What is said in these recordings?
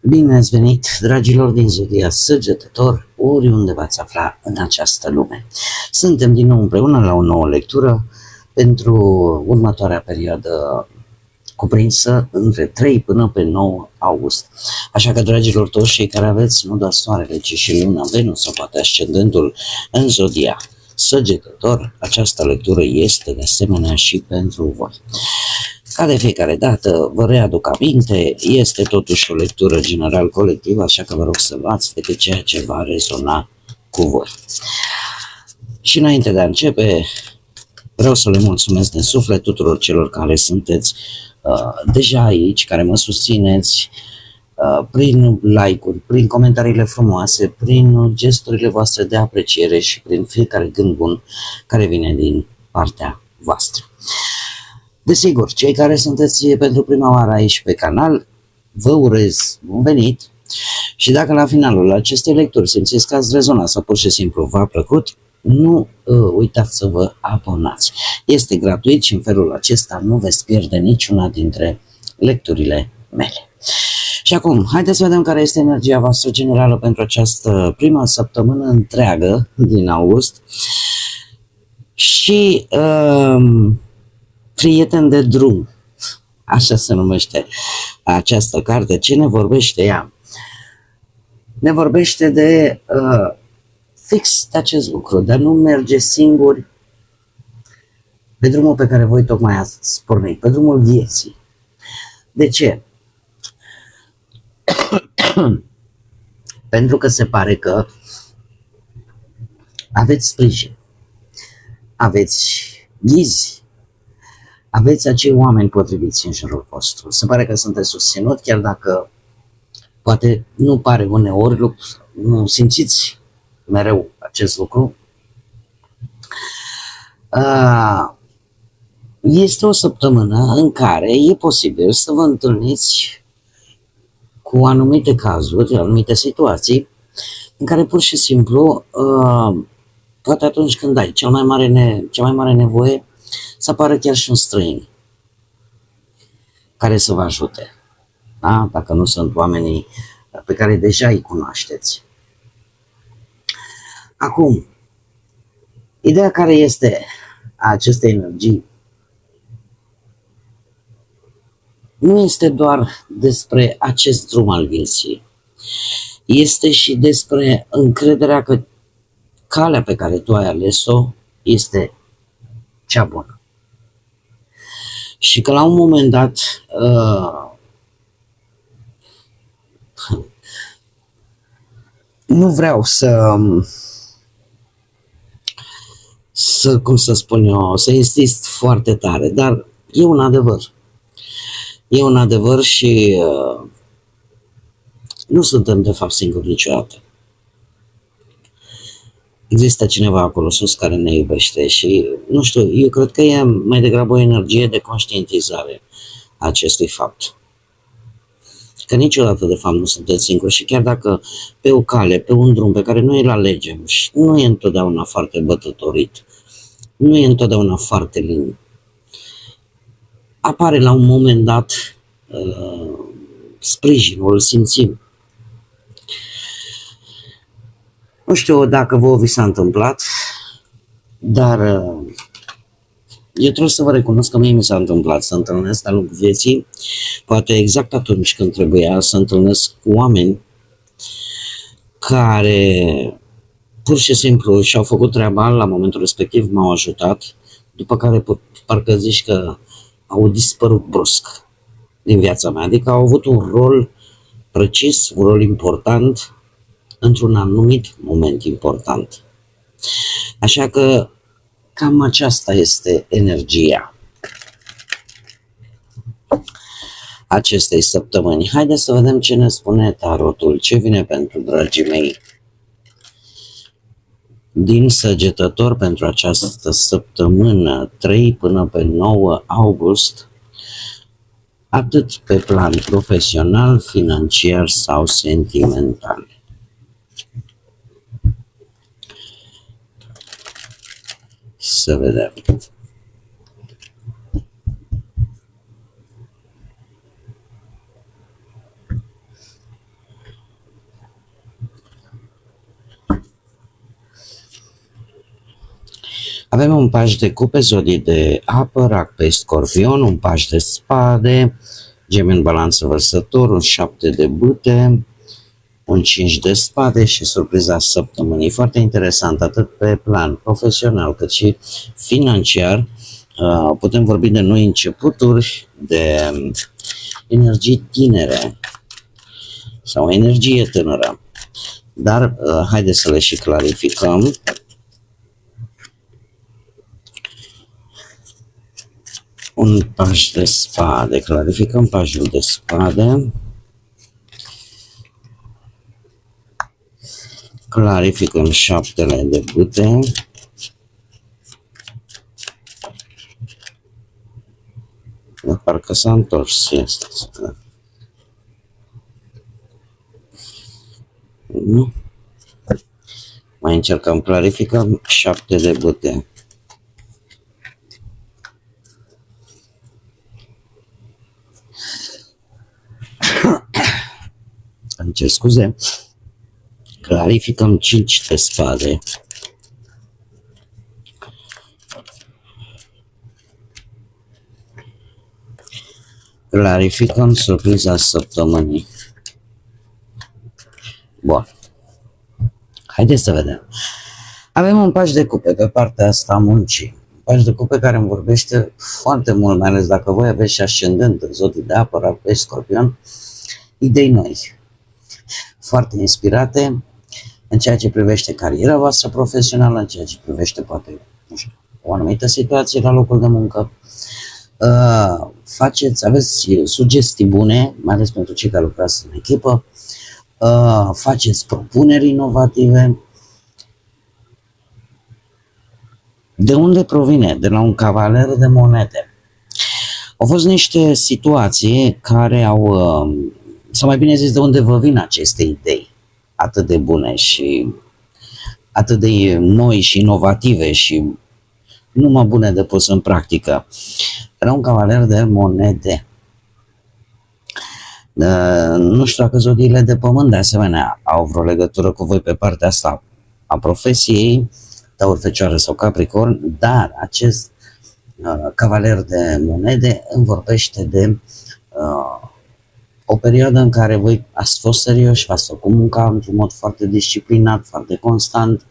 Bine ați venit, dragilor din Zodia Săgetător, oriunde v-ați afla în această lume. Suntem din nou împreună la o nouă lectură pentru următoarea perioadă cuprinsă între 3 până pe 9 august. Așa că, dragilor, toți cei care aveți nu doar soarele, ci și luna, Venus sau poate ascendentul în Zodia Săgetător, această lectură este de asemenea și pentru voi. Ca de fiecare dată, vă readuc aminte, este totuși o lectură general colectivă, așa că vă rog să luați decât ceea ce va rezona cu voi. Și înainte de a începe, vreau să le mulțumesc din suflet tuturor celor care sunteți deja aici, care mă susțineți prin like-uri, prin comentariile frumoase, prin gesturile voastre de apreciere și prin fiecare gând bun care vine din partea voastră. Desigur, cei care sunteți pentru prima oară aici pe canal, vă urez bun venit și dacă la finalul acestei lecturi simțiți că ați rezonat sau pur și simplu v-a plăcut, nu uitați să vă abonați. Este gratuit și în felul acesta nu veți pierde niciuna dintre lecturile mele. Și acum, haideți să vedem care este energia voastră generală pentru această prima săptămână întreagă din august. Și prieten de drum, așa se numește această carte. Ce ne vorbește ea? Ne vorbește de fix de acest lucru, de a nu merge singuri pe drumul pe care voi tocmai ați pornit, pe drumul vieții. De ce? Pentru că se pare că aveți sprijin, aveți ghizi, aveți acei oameni potriviți în jurul vostru. Se pare că sunteți susținut, chiar dacă poate nu pare uneori, nu simțiți mereu acest lucru. Este o săptămână în care e posibil să vă întâlniți cu anumite cazuri, anumite situații, în care pur și simplu, poate atunci când ai cea mai mare nevoie, să apară chiar și un străin care să vă ajute. Da? Dacă nu sunt oamenii pe care deja îi cunoașteți. Acum, ideea care este a acestei energii nu este doar despre acest drum al vieții. Este și despre încrederea că calea pe care tu ai ales-o este cea bună. Și că la un moment dat nu vreau să cum să spun eu, să insist foarte tare, dar e un adevăr. E un adevăr și nu suntem de fapt singuri niciodată. Există cineva acolo sus care ne iubește și, nu știu, eu cred că e mai degrabă o energie de conștientizare a acestui fapt. Că niciodată de fapt nu sunteți singuri și chiar dacă pe o cale, pe un drum pe care noi îl alegem și nu e întotdeauna foarte bătătorit, nu e întotdeauna foarte lin, apare la un moment dat sprijinul, îl simțim. Nu știu dacă vouă vi s-a întâmplat, dar eu trebuie să vă recunosc că mie mi s-a întâmplat să întâlnesc de-a lungul vieții, poate exact atunci când trebuia să întâlnesc cu oameni care pur și simplu și-au făcut treaba, la momentul respectiv m-au ajutat, după care parcă zici că au dispărut brusc din viața mea, adică au avut un rol precis, un rol important într-un anumit moment important. Așa că cam aceasta este energia acestei săptămâni. Haideți să vedem ce ne spune tarotul, ce vine pentru dragii mei din Săgetător pentru această săptămână, 3 până pe 9 august, atât pe plan profesional, financiar sau sentimental. Să vedem. Avem un paș de cupe, zodii de apă, rac pe scorpion, un paș de spade, gemeni, balanță, vărsător, un 7 de bâte, un 5 de spade și surpriza săptămânii. Foarte interesant, atât pe plan profesional cât și financiar. Putem vorbi de noi începuturi, de energii tinere sau energie tânără. Dar haideți să le și clarificăm. Un paș de spade. Clarificăm pașul de spade. Clarificăm 7 de bâte. Parcă s-a întors. Nu? Mai încercăm, clarificăm 7 de bâte. Îmi cer scuze. Clarificăm 5 de spade. Clarificăm surpriza săptămânii. Bun. Haideți să vedem. Avem un paș de cupe pe partea asta a muncii. Un paș de cupe care îmi vorbește foarte mult, mai ales dacă voi aveți și ascendent în zodii de apă, rac pe scorpion, idei noi, foarte inspirate în ceea ce privește cariera voastră profesională, în ceea ce privește poate, nu știu, o anumită situație la locul de muncă. Aveți sugestii bune, mai ales pentru cei care lucrați în echipă, faceți propuneri inovative. De unde provine? De la un cavaler de monede. Au fost niște situații care au, sau mai bine zis, de unde vă vin aceste idei atât de bune și atât de noi și inovative și numai bune de pus în practică. Era un cavaler de monede. Nu știu dacă zodiile de pământ de asemenea au vreo legătură cu voi pe partea asta a profesiei, Taur, Fecioară sau Capricorn, dar acest cavaler de monede îmi vorbește de o perioadă în care voi ați fost serioși, v-ați făcut munca într-un mod foarte disciplinat, foarte constant.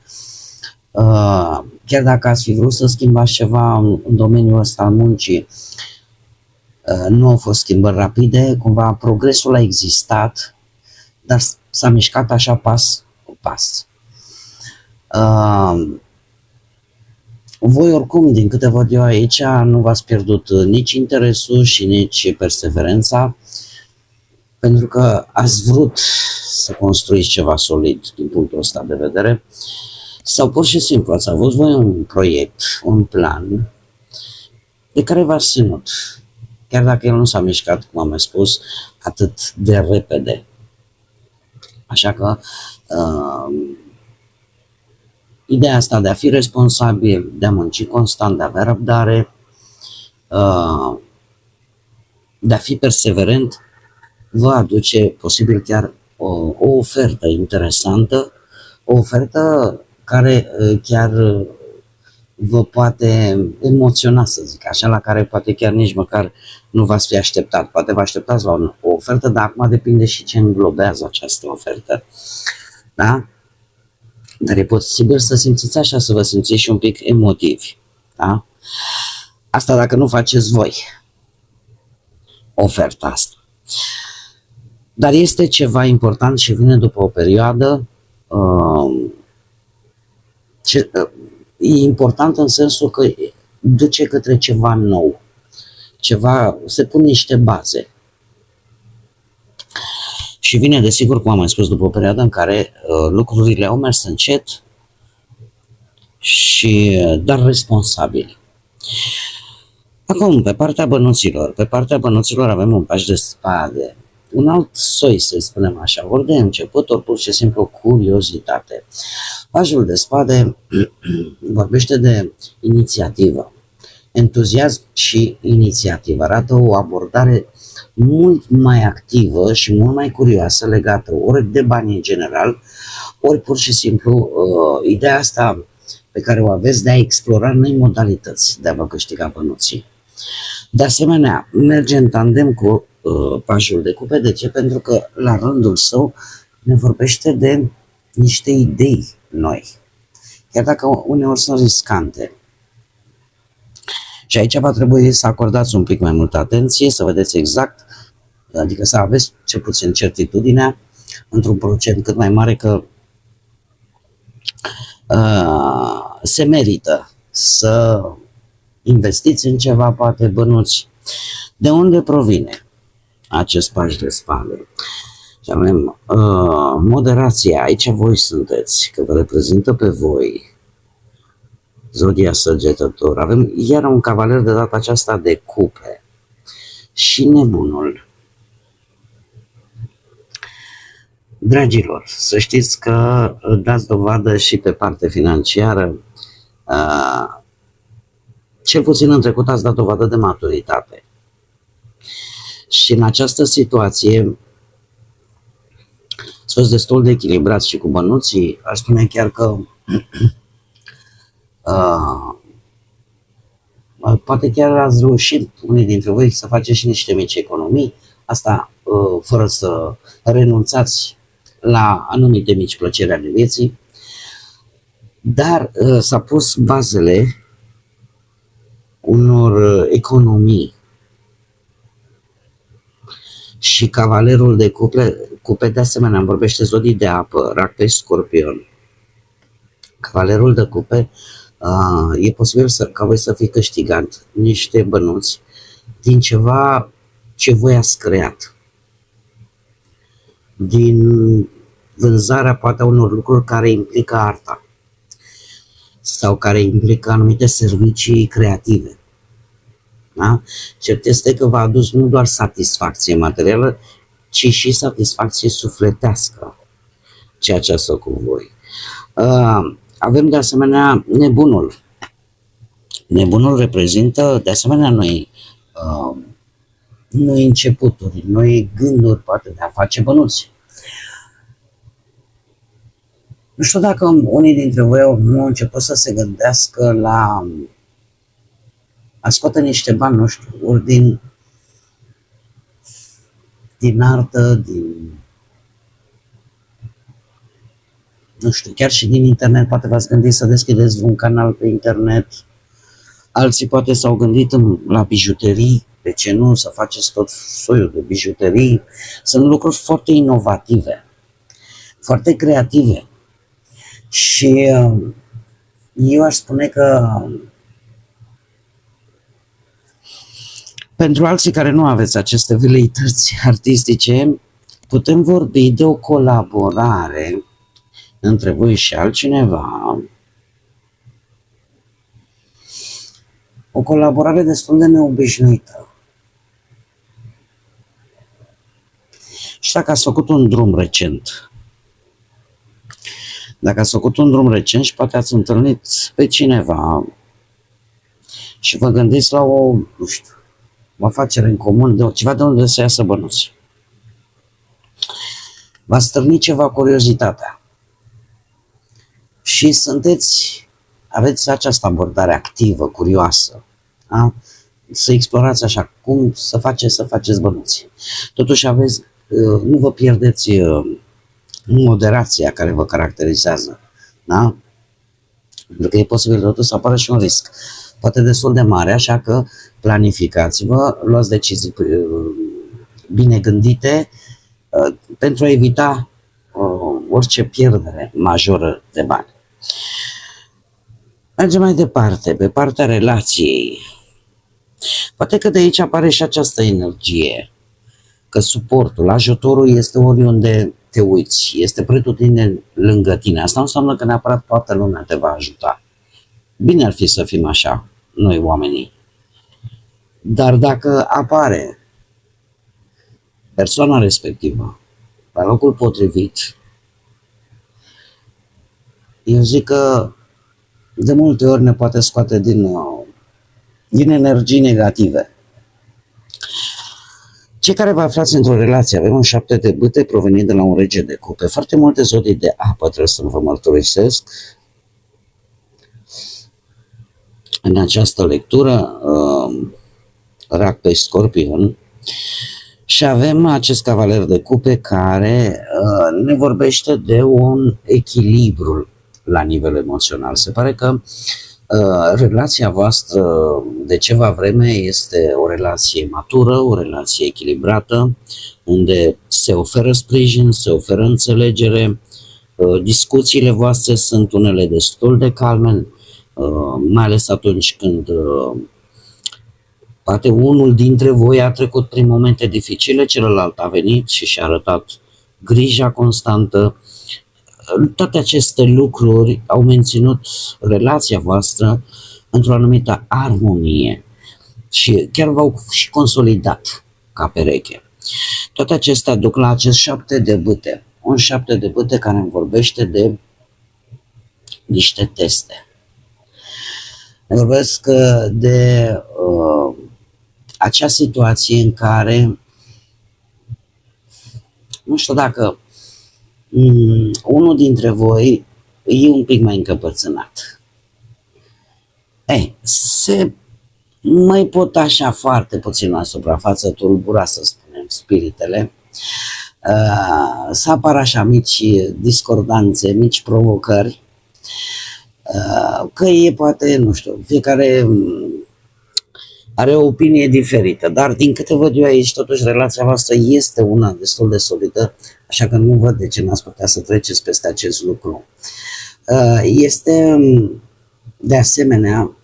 Chiar dacă ați fi vrut să schimbați ceva în domeniul ăsta al muncii, nu au fost schimbări rapide, cumva progresul a existat, dar s-a mișcat așa pas cu pas. Voi oricum, din câte văd eu aici, nu v-ați pierdut nici interesul și nici perseverența, pentru că ați vrut să construiți ceva solid din punctul ăsta de vedere, sau pur și simplu ați avut voi un proiect, un plan de care v-ați ținut, chiar dacă el nu s-a mișcat, cum am mai spus, atât de repede. Așa că ideea asta de a fi responsabil, de a munci constant, de a avea răbdare, de a fi perseverent, vă aduce posibil chiar o ofertă interesantă, o ofertă care chiar vă poate emoționa, să zic așa, la care poate chiar nici măcar nu v-ați fi așteptat. Poate vă așteptați la o ofertă, dar acum depinde și ce înglobează această ofertă. Da? Dar e posibil să simțiți așa, să vă simțiți și un pic emotivi. Da? Asta dacă nu faceți voi oferta asta. Dar este ceva important și vine după o perioadă. E important în sensul că duce către ceva nou. Se pun niște baze. Și vine, desigur, cum am mai spus, după o perioadă în care lucrurile au mers încet, dar responsabili. Acum, pe partea bănuților avem un paș de spade. Un alt soi, să spunem așa, ori de început, ori pur și simplu curiozitate. Pașul de spade vorbește de inițiativă, entuziasm și inițiativă. Arată o abordare mult mai activă și mult mai curioasă, legată ori de bani în general, ori pur și simplu ideea asta pe care o aveți de a explora noi modalități de a vă câștiga bănuții. De asemenea, merge în tandem cu pajul de cupe. De ce? Pentru că la rândul său ne vorbește de niște idei noi, chiar dacă uneori sunt riscante. Și aici va trebui să acordați un pic mai multă atenție, să vedeți exact, adică să aveți cel puțin certitudinea într-un procent cât mai mare că se merită să investiți în ceva, poate bănuți. De unde provine acest paj de spade? Și avem moderația, aici voi sunteți, că vă reprezintă pe voi zodia Săgetător. Avem iar un cavaler de data aceasta de cupe și nebunul. Dragilor, să știți că dați dovadă și pe parte financiară, cel puțin în trecut ați dat dovadă de maturitate. Și în această situație ați fost destul de echilibrați și cu bănuții. Aș spune chiar că poate chiar ați reușit unii dintre voi să faceți și niște mici economii, asta fără să renunțați la anumite mici plăceri ale vieții, dar s-a pus bazele unor economii. Și cavalerul de cupe de asemenea îmi vorbește zodii de apă, Rac, Pești, Scorpion. Cavalerul de cupe e posibil ca voi să fi câștigat niște bănuți din ceva ce voi ați creat, din vânzarea poate a unor lucruri care implică arta sau care implică anumite servicii creative. Da? Cert este că v-a adus nu doar satisfacție materială, ci și satisfacție sufletească ceea ce ați făcut voi. Avem de asemenea nebunul. Nebunul reprezintă de asemenea noi începuturi, noi gânduri poate de a face bănuți. Nu știu dacă unii dintre voi au început să se gândească la a scoate niște bani, nu știu, ori din artă, nu știu, chiar și din internet, poate v-ați gândit să deschideți un canal pe internet, alții poate s-au gândit la bijuterii, de ce nu, să faceți tot soiul de bijuterii. Sunt lucruri foarte inovative, foarte creative și eu aș spune că pentru alții care nu aveți aceste veleități artistice, putem vorbi de o colaborare între voi și altcineva, o colaborare destul de neobișnuită. Și dacă ați făcut un drum recent, și poate ați întâlnit pe cineva și vă gândiți la o, nu știu, o afacere în comun, de ceva de unde să iasă bănuți. V-a stârnit ceva curiozitatea și aveți această abordare activă, curioasă, da? Să explorați așa, cum să faceți bănuți. Totuși nu vă pierdeți moderația care vă caracterizează, da? Pentru că e posibil totuși să apară și un risc, poate destul de mare, așa că planificați-vă, luați decizii bine gândite pentru a evita orice pierdere majoră de bani. Mergem mai departe, pe partea relației. Poate că de aici apare și această energie, că suportul, ajutorul este oriunde te uiți, este pretutindeni lângă tine. Asta nu înseamnă că neapărat toată lumea te va ajuta. Bine ar fi să fim așa, noi oamenii. Dar dacă apare persoana respectivă la locul potrivit, eu zic că de multe ori ne poate scoate din energii negative. Cei care vă aflați într-o relație, avem un 7 de bâte provenit de la un rege de cupe. Foarte multe zodii de apă, trebuie să vă mărturisesc, în această lectură, Rac pe Scorpion, și avem acest cavaler de cupe care ne vorbește de un echilibru la nivel emoțional. Se pare că relația voastră de ceva vreme este o relație matură, o relație echilibrată, unde se oferă sprijin, se oferă înțelegere, discuțiile voastre sunt unele destul de calme, mai ales atunci când poate unul dintre voi a trecut prin momente dificile, celălalt a venit și și-a arătat grija constantă. Toate aceste lucruri au menținut relația voastră într-o anumită armonie și chiar v-au și consolidat ca pereche. Toate acestea duc la acest 7 de bâte. Un 7 de bâte care îmi vorbește de niște teste. Vorbesc de acea situație în care, nu știu dacă unul dintre voi e un pic mai încăpățânat. Se mai pot așa foarte puțin la suprafață tulbura, să spunem, spiritele, să apară așa mici discordanțe, mici provocări, că e poate, nu știu, fiecare are o opinie diferită, dar din câte văd eu aici, totuși relația voastră este una destul de solidă, așa că nu văd de ce n-ați putea să treceți peste acest lucru. Este de asemenea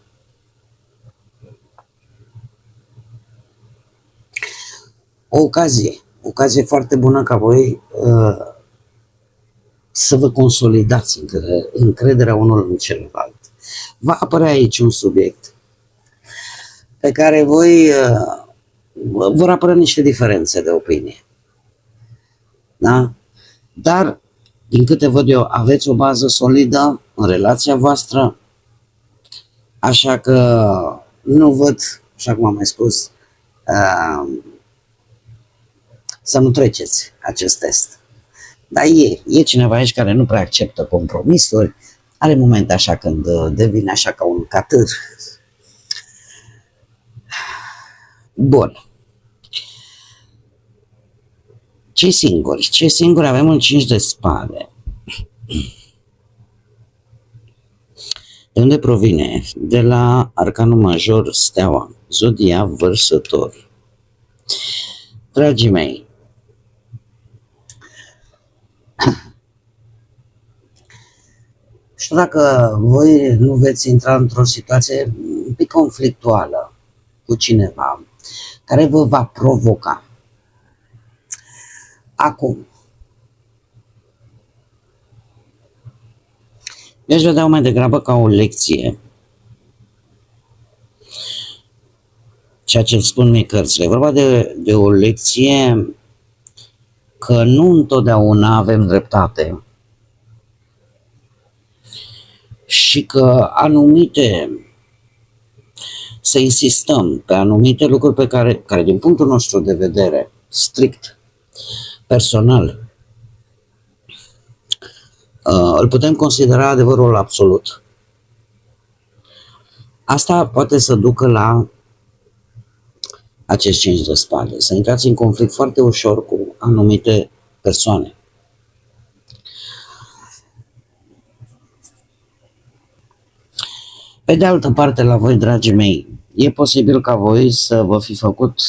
o ocazie foarte bună ca voi să vă consolidați încrederea unul în celălalt. Va apărea aici un subiect pe care voi vor apărea niște diferențe de opinie. Da? Dar, din câte văd eu, aveți o bază solidă în relația voastră, așa că nu văd, așa cum am mai spus, să nu treceți acest test. Dar e cineva aici care nu prea acceptă compromisuri, are momente așa când devine așa ca un catâr. Bun. Cei singuri avem un 5 de spade. De unde provine? De la arcanul major Steaua, zodia Vărsător. Dragii mei, știu dacă voi nu veți intra într-o situație un pic conflictuală cu cineva care vă va provoca. Acum, eu aș vedea mai degrabă ca o lecție ceea ce spun mie cărțile. E vorba de o lecție că nu întotdeauna avem dreptate și că să insistăm pe anumite lucruri pe care din punctul nostru de vedere strict personal îl putem considera adevărul absolut. Asta poate să ducă la acest 5 de spade, să intrați în conflict foarte ușor cu anumite persoane. Pe de altă parte, la voi, dragii mei, e posibil ca voi să vă fi făcut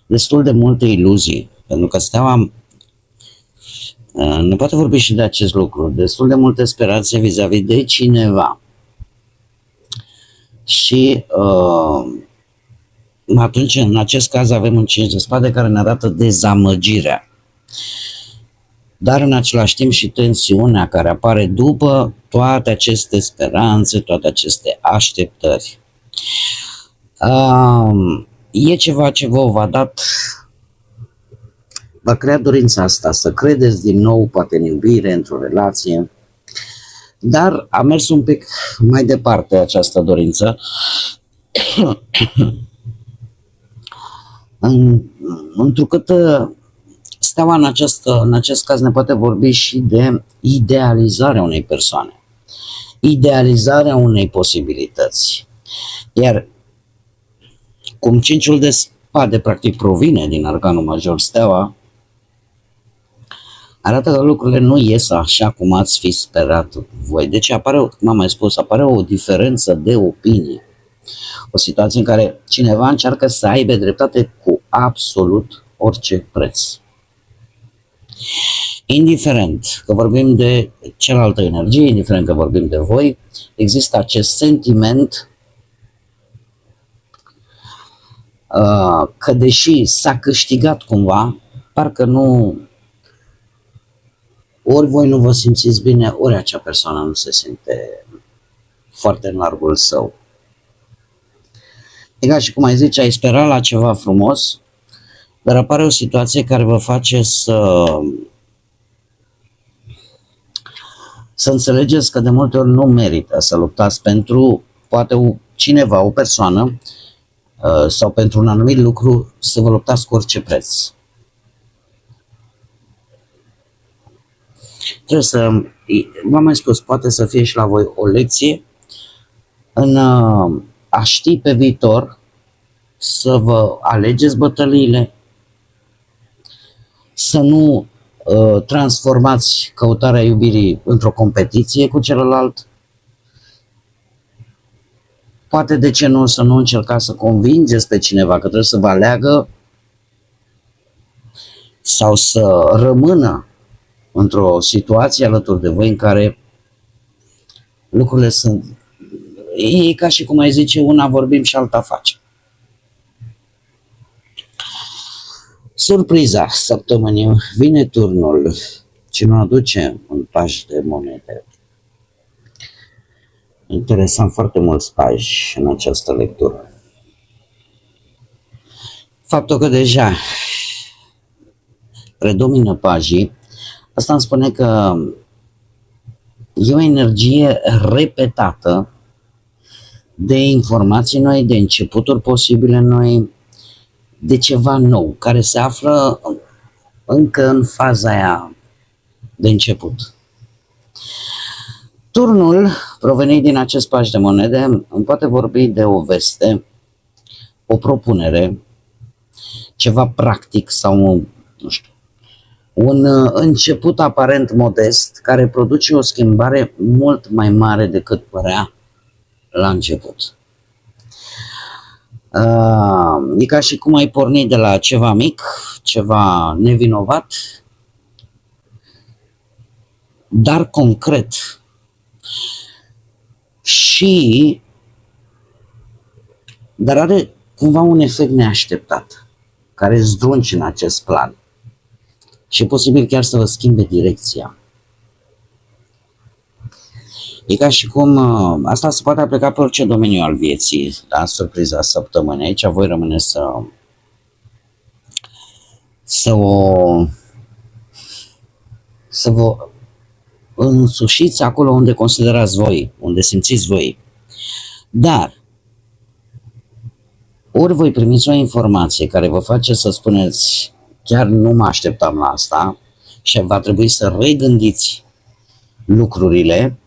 destul de multe iluzii, pentru că Steaua ne poate vorbi și de acest lucru, destul de multe speranțe vis-a-vis de cineva. Și atunci, în acest caz, avem un 5 de spade care ne arată dezamăgirea. Dar în același timp și tensiunea care apare după toate aceste speranțe, toate aceste așteptări. E ceva ce vă va va crea dorința asta să credeți din nou, poate în iubire, într-o relație, dar a mers un pic mai departe această dorință. Întrucât Steaua în acest caz ne poate vorbi și de idealizarea unei persoane, idealizarea unei posibilități. Iar cum cinciul de spade practic provine din arcanul major steaua, arată că lucrurile nu ies așa cum ați fi sperat voi. Deci apare, cum am mai spus, apare o diferență de opinie. O situație în care cineva încearcă să aibă dreptate cu absolut orice preț. Indiferent că vorbim de cealaltă energie, indiferent că vorbim de voi, există acest sentiment că deși s-a câștigat cumva, parcă nu, ori voi nu vă simțiți bine, ori acea persoană nu se simte foarte în largul său. E ca și cum ai zice, ai spera la ceva frumos, dar apare o situație care vă face să înțelegeți că de multe ori nu merită să luptați pentru poate cineva, o persoană sau pentru un anumit lucru, să vă luptați cu orice preț. Trebuie să, v-am mai spus, poate să fie și la voi o lecție în a ști pe viitor să vă alegeți bătăliile, să nu transformați căutarea iubirii într-o competiție cu celălalt. Poate, de ce nu, să nu încercați să convingeți pe cineva că trebuie să vă aleagă sau să rămână într-o situație alături de voi în care lucrurile sunt... E ca și cum ai zice, una vorbim și alta facem. Surpriza săptămânii, vine turnul. Cine aduce un paș de monede? Interesant, foarte mulți pași în această lectură. Faptul că deja predomină pajii, asta îmi spune că e o energie repetată de informații noi, de începuturi posibile noi, de ceva nou, care se află încă în faza aia de început. Turnul, provenit din acest paș de monede, îmi poate vorbi de o veste, o propunere, ceva practic sau, nu știu, un început aparent modest care produce o schimbare mult mai mare decât părea la început. E ca și cum ai pornit de la ceva mic, ceva nevinovat, dar concret. Dar are cumva un efect neașteptat, care zdrunci în acest plan. Și e posibil chiar să vă schimbe direcția. E ca și cum asta se poate aplica pe orice domeniu al vieții, da? Surpriza săptămânii. Aici voi rămâne să vă însușiți acolo unde considerați voi, unde simțiți voi. Dar ori voi primiți o informație care vă face să spuneți, chiar nu mă așteptam la asta și va trebui să regândiți lucrurile.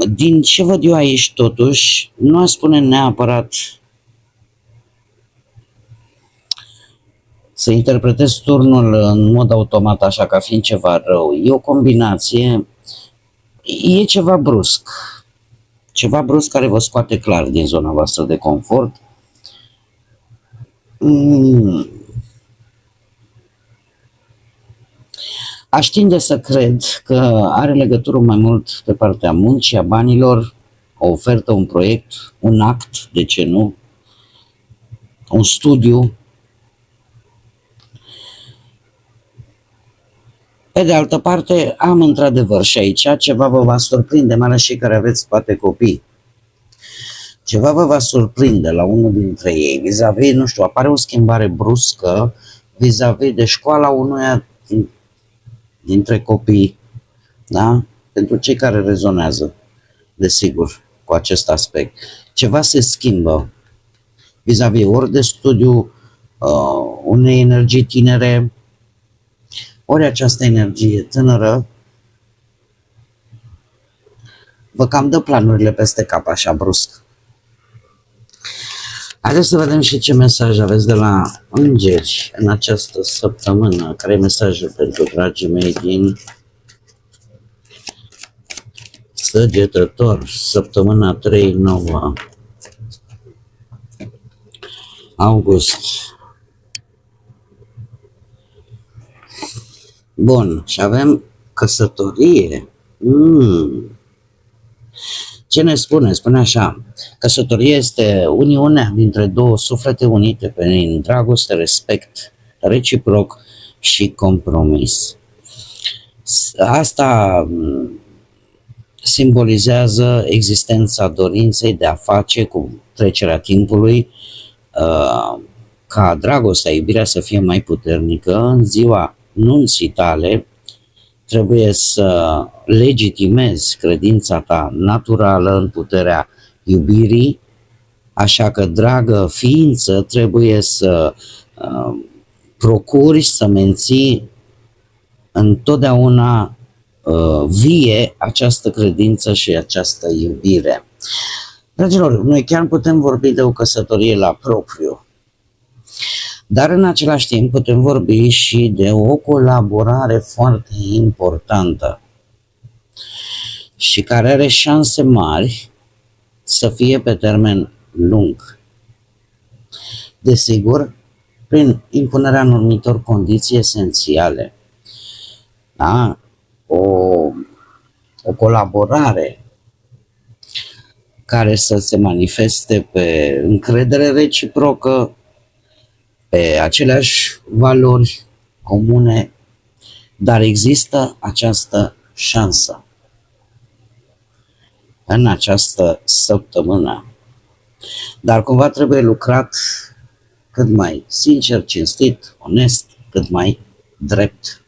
Din ce văd eu aici, totuși, nu aș spune neapărat să interpretez turnul în mod automat așa ca fiind ceva rău. E o combinație, e ceva brusc. Ceva brusc care vă scoate clar din zona voastră de confort. Aș tinde să cred că are legătură mai mult pe partea muncii, a banilor, o ofertă, un proiect, un act, de ce nu, un studiu. Pe de altă parte, am într-adevăr și aici ceva vă va surprinde, mai ales cei care aveți poate copii. Ceva vă va surprinde la unul dintre ei, vis-a-vis, nu știu, apare o schimbare bruscă vis-a-vis de școala unuia dintre copii, da? Pentru cei care rezonează, desigur, cu acest aspect. Ceva se schimbă vis-a-vis ori de studiu unei energii tinere, ori această energie tânără vă cam dă planurile peste cap așa brusc. Haideți să vedem și ce mesaj aveți de la îngeri în această săptămână. Care e mesajul pentru dragii mei din Săgetător, săptămâna 3-9 august. Bun, și avem căsătorie. Ce ne spune? Spune așa: căsătoria este uniunea dintre două suflete unite prin dragoste, respect reciproc și compromis. Asta simbolizează existența dorinței de a face cu trecerea timpului ca dragostea, iubirea să fie mai puternică. În ziua nunții tale trebuie să legitimezi credința ta naturală în puterea iubirii, așa că, dragă ființă, trebuie să procuri să menții întotdeauna vie această credință și această iubire. Dragilor, noi chiar putem vorbi de o căsătorie la propriu, dar în același timp putem vorbi și de o colaborare foarte importantă și care are șanse mari să fie pe termen lung. Desigur, prin impunerea anumitor condiții esențiale. Da? O colaborare care să se manifeste pe încredere reciprocă, pe aceleași valori comune, dar există această șansă în această săptămână. Dar cumva trebuie lucrat cât mai sincer, cinstit, onest, cât mai drept.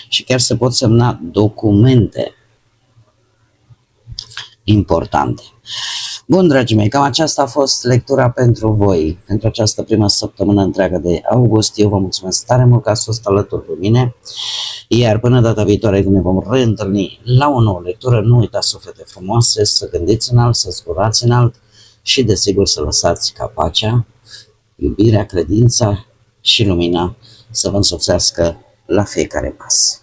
Și chiar se pot semna documente importante. Bun, dragii mei, cam aceasta a fost lectura pentru voi, pentru această primă săptămână întreagă de august. Eu vă mulțumesc tare mult că ați fost alături de mine, iar până data viitoare când ne vom reîntâlni la o nouă lectură, nu uitați, suflete frumoase, să gândiți înalt, să zburați înalt și, desigur, să lăsați ca pacea, iubirea, credința și lumina să vă însoțească la fiecare pas.